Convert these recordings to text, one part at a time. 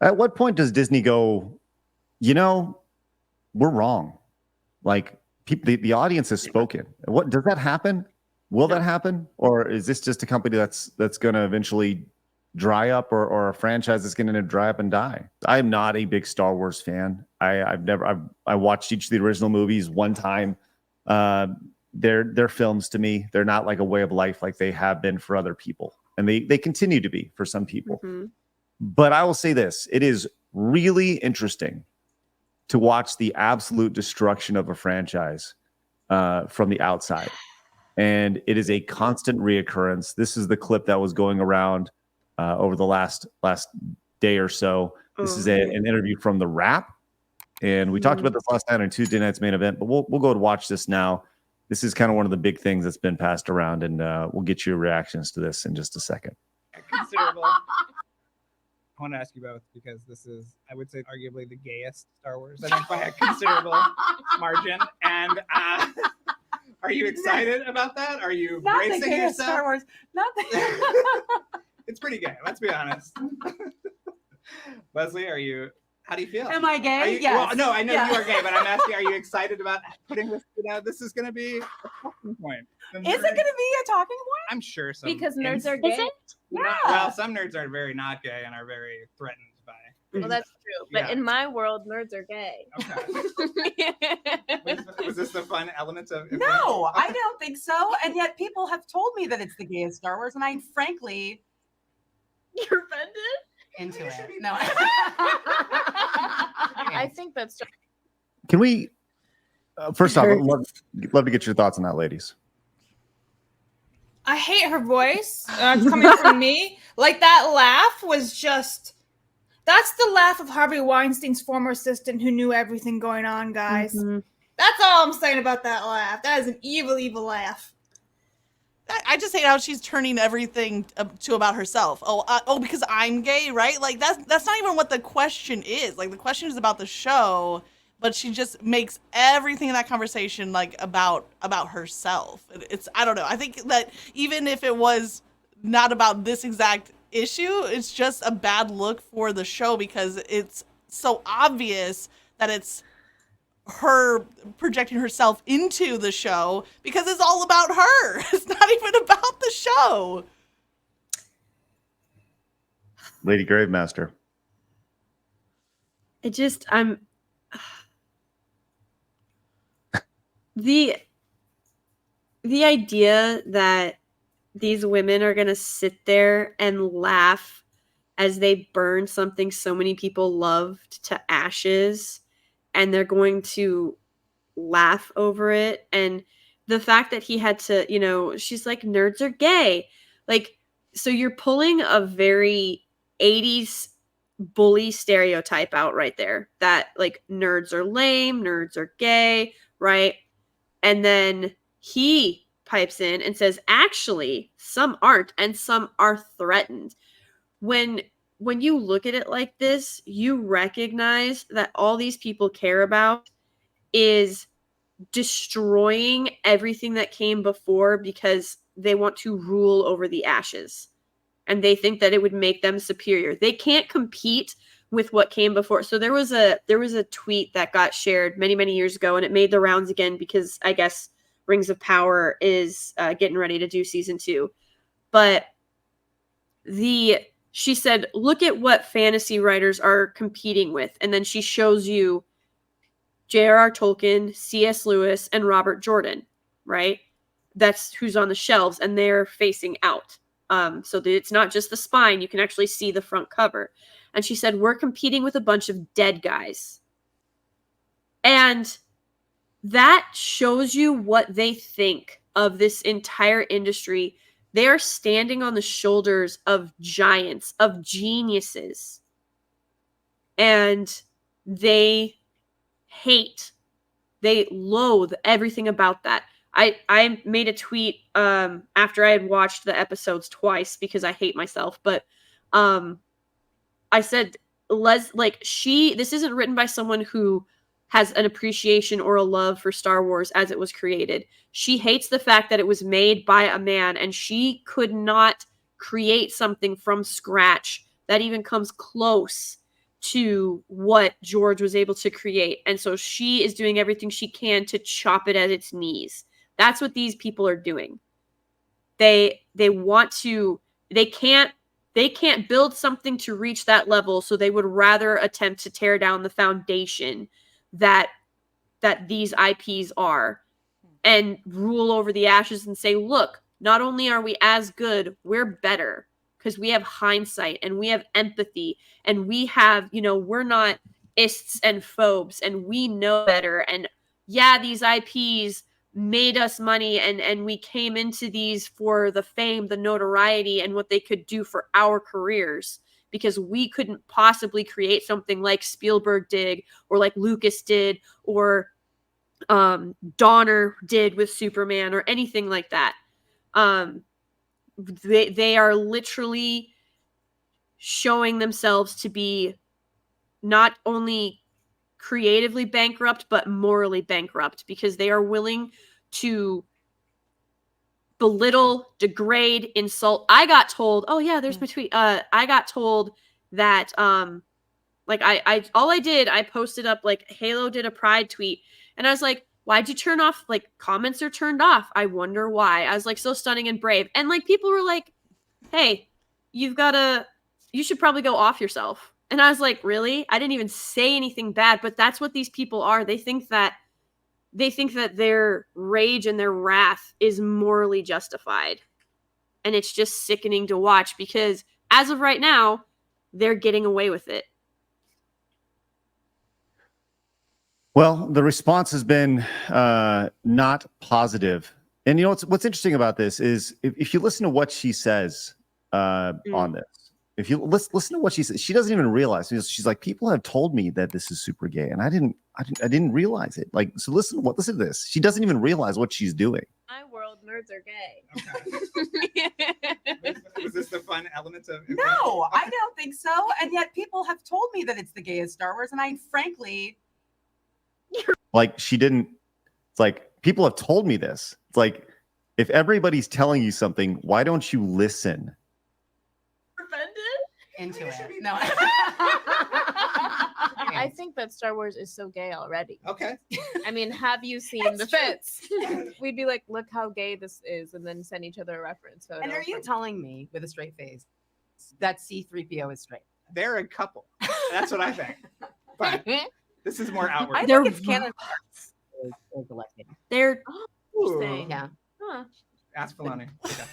At what point does Disney go, we're wrong? Like, the audience has spoken. What does that happen? Will that happen? Or is this just a company that's going to eventually dry up, or a franchise that's going to dry up and die? I am not a big Star Wars fan. I watched each of the original movies one time. They're films to me. They're not like a way of life like they have been for other people. And they continue to be for some people. Mm-hmm. But I will say this, it is really interesting to watch the absolute destruction of a franchise from the outside. And it is a constant reoccurrence. This is the clip that was going around over the last day or so. This is an interview from The Wrap. And we talked about this last night on Tuesday night's main event, but we'll go and watch this now. This is kind of one of the big things that's been passed around, and we'll get your reactions to this in just a second. Considerable. I want to ask you both, because this is, I would say, arguably the gayest Star Wars, I think, by a considerable margin. And are you excited about that? Are you bracing yourself? Star Wars. Not the It's pretty gay, let's be honest. Leslie, how do you feel? Am I gay? Yes. Well, no, I know you are gay, but I'm asking, are you excited about putting this, this is going to be a talking point. Is it going to be a talking point? I'm sure so. Because nerds are gay? Yeah. Well, some nerds are very not gay and are very threatened by. Well, that's true. But in my world, nerds are gay. Okay. Was this the fun element of it? No, I don't think so. And yet people have told me that it's the gayest Star Wars, and I frankly... You're offended? Into it. No. I think that's just... Can we... first off, love to get your thoughts on that, ladies. I hate her voice coming from me. Like, that laugh was just... That's the laugh of Harvey Weinstein's former assistant who knew everything going on, guys. Mm-hmm. That's all I'm saying about that laugh. That is an evil, evil laugh. I just hate how she's turning everything to about herself. Because I'm gay, right? Like, that's not even what the question is. Like, the question is about the show, but she just makes everything in that conversation like about herself. It's I don't know. I think that even if it was not about this exact issue, it's just a bad look for the show, because it's so obvious that it's her projecting herself into the show, because it's all about her. It's not even about the show. Lady Gravemaster. I'm the idea that these women are going to sit there and laugh as they burn something so many people loved to ashes, and they're going to laugh over it. And the fact that he had to, she's like, nerds are gay. Like, so you're pulling a very 80s bully stereotype out right there, that like nerds are lame, nerds are gay, right? And then he pipes in and says, actually, some aren't, and some are threatened. When you look at it like this, you recognize that all these people care about is destroying everything that came before, because they want to rule over the ashes. And they think that it would make them superior. They can't compete with what came before. So there was a tweet that got shared many, many years ago, and it made the rounds again because I guess Rings of Power is getting ready to do season 2. But she said, look at what fantasy writers are competing with. And then she shows you J.R.R. Tolkien, C.S. Lewis, and Robert Jordan, right? That's who's on the shelves, and they're facing out. So that it's not just the spine. You can actually see the front cover. And she said, we're competing with a bunch of dead guys. And that shows you what they think of this entire industry. They are standing on the shoulders of giants, of geniuses. And they loathe everything about that. I made a tweet after I had watched the episodes twice because I hate myself. But I said, this isn't written by someone who has an appreciation or a love for Star Wars as it was created. She hates the fact that it was made by a man, and she could not create something from scratch that even comes close to what George was able to create. And so she is doing everything she can to chop it at its knees. That's what these people are doing. They want to, they can't build something to reach that level, so they would rather attempt to tear down the foundation that these IPs are and rule over the ashes and say, look, not only are we as good, we're better because we have hindsight and we have empathy and we have, we're not ists and phobes and we know better. And yeah, these IPs made us money and we came into these for the fame, the notoriety, and what they could do for our careers, because we couldn't possibly create something like Spielberg did or like Lucas did or Donner did with Superman or anything like that. They are literally showing themselves to be not only creatively bankrupt, but morally bankrupt, because they are willing to belittle, degrade, insult. I got told, oh yeah, there's my tweet. I got told that like I posted up like Halo did a pride tweet and I was like, why'd you turn off, like, comments are turned off, I wonder why. I was like, so stunning and brave. And like people were like, hey, you should probably go off yourself. And I was like, really? I didn't even say anything bad, but that's what these people are. They think that their rage and their wrath is morally justified. And it's just sickening to watch because as of right now, they're getting away with it. Well, the response has been not positive. And what's interesting about this is if you listen to what she says on this, if you listen to what she says, she doesn't even realize. She's like, people have told me that this is super gay, and I didn't realize it. Like, so listen to this. She doesn't even realize what she's doing. My world, nerds are gay. Okay. Was this the fun element of? No, I don't think so. And yet people have told me that it's the gayest Star Wars, and I frankly. Like, she didn't. It's like, people have told me this. It's like, if everybody's telling you something, why don't you listen? Into it. No. I think that Star Wars is so gay already. Okay. I mean, have you seen the fits? We'd be like, look how gay this is, and then send each other a reference. And are you telling me with a straight face that C-3PO is straight? They're a couple. That's what I think. But this is more outward. I think it's canon. They're Ooh. Yeah. Huh. Ask Filoni. Okay.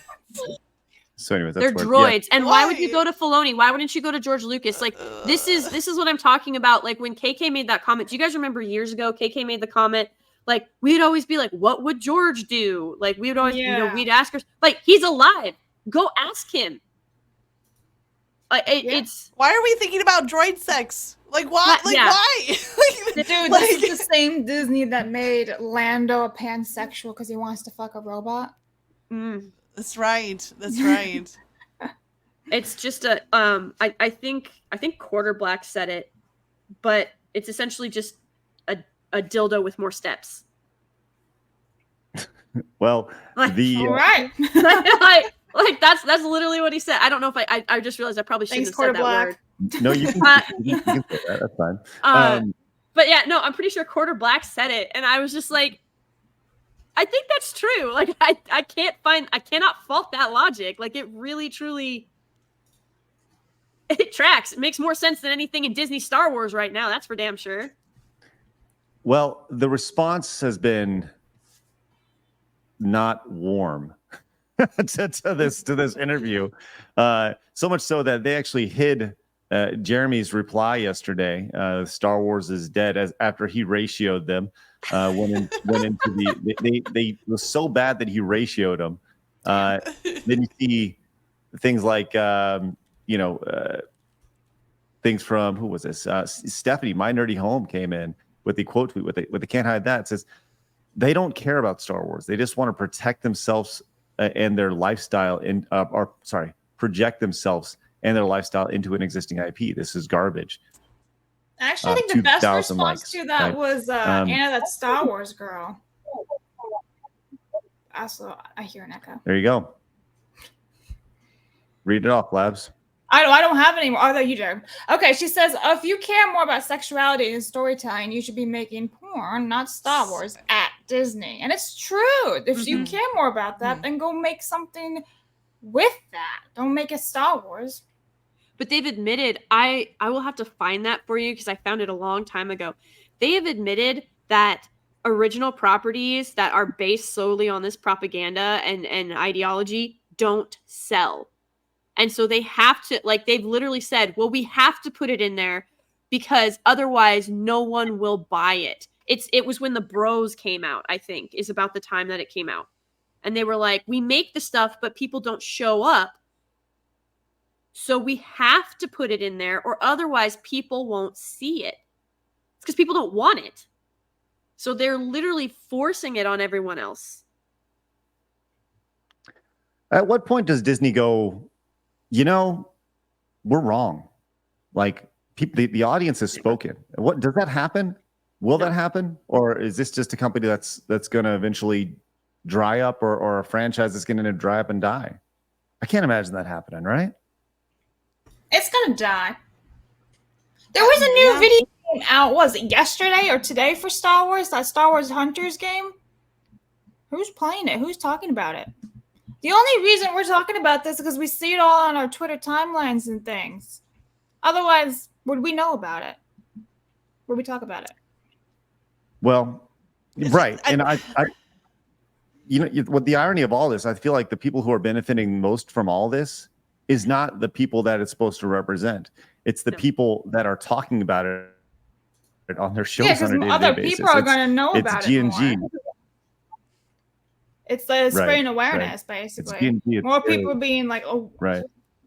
So anyways, they're droids. And why would you go to Filoni? Why wouldn't you go to George Lucas? Like, this is what I'm talking about. Like, when KK made that comment, do you guys remember years ago, KK made the comment, like, we'd always be like, what would George do? Like, we would always, we'd ask her, like, he's alive. Go ask him. It's why are we thinking about droid sex? Like, why? Like, why? Dude, this is the same Disney that made Lando a pansexual because he wants to fuck a robot. That's right. That's right. It's just a I think Quarter Black said it, but it's essentially just a dildo with more steps. Well, all right. like that's literally what he said. I don't know if I just realized I probably shouldn't have said that word. No, you can say that. That's fine. But yeah, no, I'm pretty sure Quarter Black said it, and I was just like, I think that's true. Like, I cannot fault that logic. Like, it really, truly, it tracks. It makes more sense than anything in Disney Star Wars right now. That's for damn sure. Well, the response has been not warm to this interview. So much so that they actually hid Jeremy's reply yesterday. Star Wars is dead, as after he ratioed them. Went into they was so bad that he ratioed them. Then you see things like things from, who was this? Stephanie, My Nerdy Home, came in with the quote tweet with the can't hide that. It says they don't care about Star Wars. They just want to protect themselves and their lifestyle project themselves and their lifestyle into an existing IP. This is garbage. Actually, I think the best 2,000 response likes, to that right? was Anna, that Star Wars girl. Also, I hear an echo. There you go. Read it off, Labs. I don't have any more. Oh, you do. Okay, she says, if you care more about sexuality and storytelling, you should be making porn, not Star Wars, at Disney. And it's true. If you care more about that, then go make something with that. Don't make it Star Wars. But they've admitted, I will have to find that for you because I found it a long time ago. They have admitted that original properties that are based solely on this propaganda and ideology don't sell. And so they have to, like, they've literally said, well, we have to put it in there because otherwise no one will buy it. It was when the Bros came out, I think, is about the time that it came out. And they were like, we make the stuff, but people don't show up. So we have to put it in there or otherwise people won't see it. It's because people don't want it. So they're literally forcing it on everyone else. At what point does Disney go, you know, we're wrong? Like, the audience has spoken. What does that happen? Will that happen? Or is this just a company that's going to eventually dry up or a franchise that's going to dry up and die? I can't imagine that happening, right? It's gonna die. There was a new video game out, was it yesterday or today for Star Wars? That Star Wars Hunters game? Who's playing it? Who's talking about it? The only reason we're talking about this is because we see it all on our Twitter timelines and things. Otherwise, would we know about it? Would we talk about it? Well, right. And I you know, what the irony of all this, I feel like the people who are benefiting most from all this is not the people that it's supposed to represent. It's the people that are talking about it on their shows on a day-to-day other basis. people are going to know it's about G&G. it more. It's spreading awareness, basically. It's G&G. More people being like,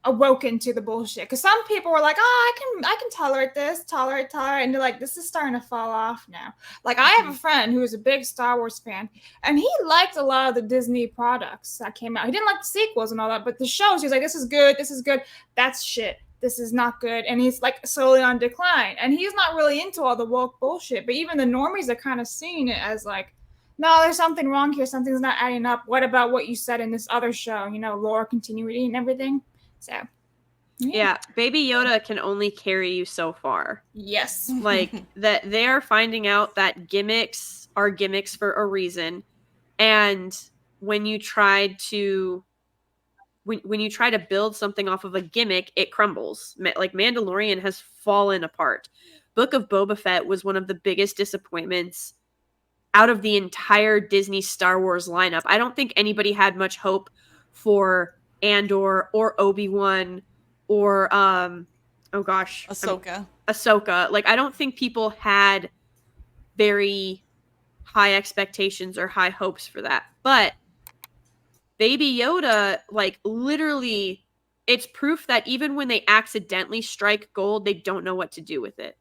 awoken to the bullshit. Because some people were like, oh, I can tolerate this, tolerate, and they're like, this is starting to fall off now. Like, I have a friend who is a big Star Wars fan, and he liked a lot of the Disney products that came out. He didn't like the sequels and all that, but the shows, he was like, this is good, that's shit. This is not good. And he's like slowly on decline. And he's not really into all the woke bullshit. But even the normies are kind of seeing it as like, no, there's something wrong here. Something's not adding up. What about what you said in this other show? You know, lore continuity and everything. So, yeah, Baby Yoda can only carry you so far. Yes. Like, that they are finding out that gimmicks are gimmicks for a reason. And when you try to when you try to build something off of a gimmick, it crumbles. Like, Mandalorian has fallen apart. Book of Boba Fett was one of the biggest disappointments out of the entire Disney Star Wars lineup. I don't think anybody had much hope for Andor or Obi-Wan or Ahsoka. Like, I don't think people had very high expectations or high hopes for that. But Baby Yoda, like, literally, it's proof that even when they accidentally strike gold, they don't know what to do with it.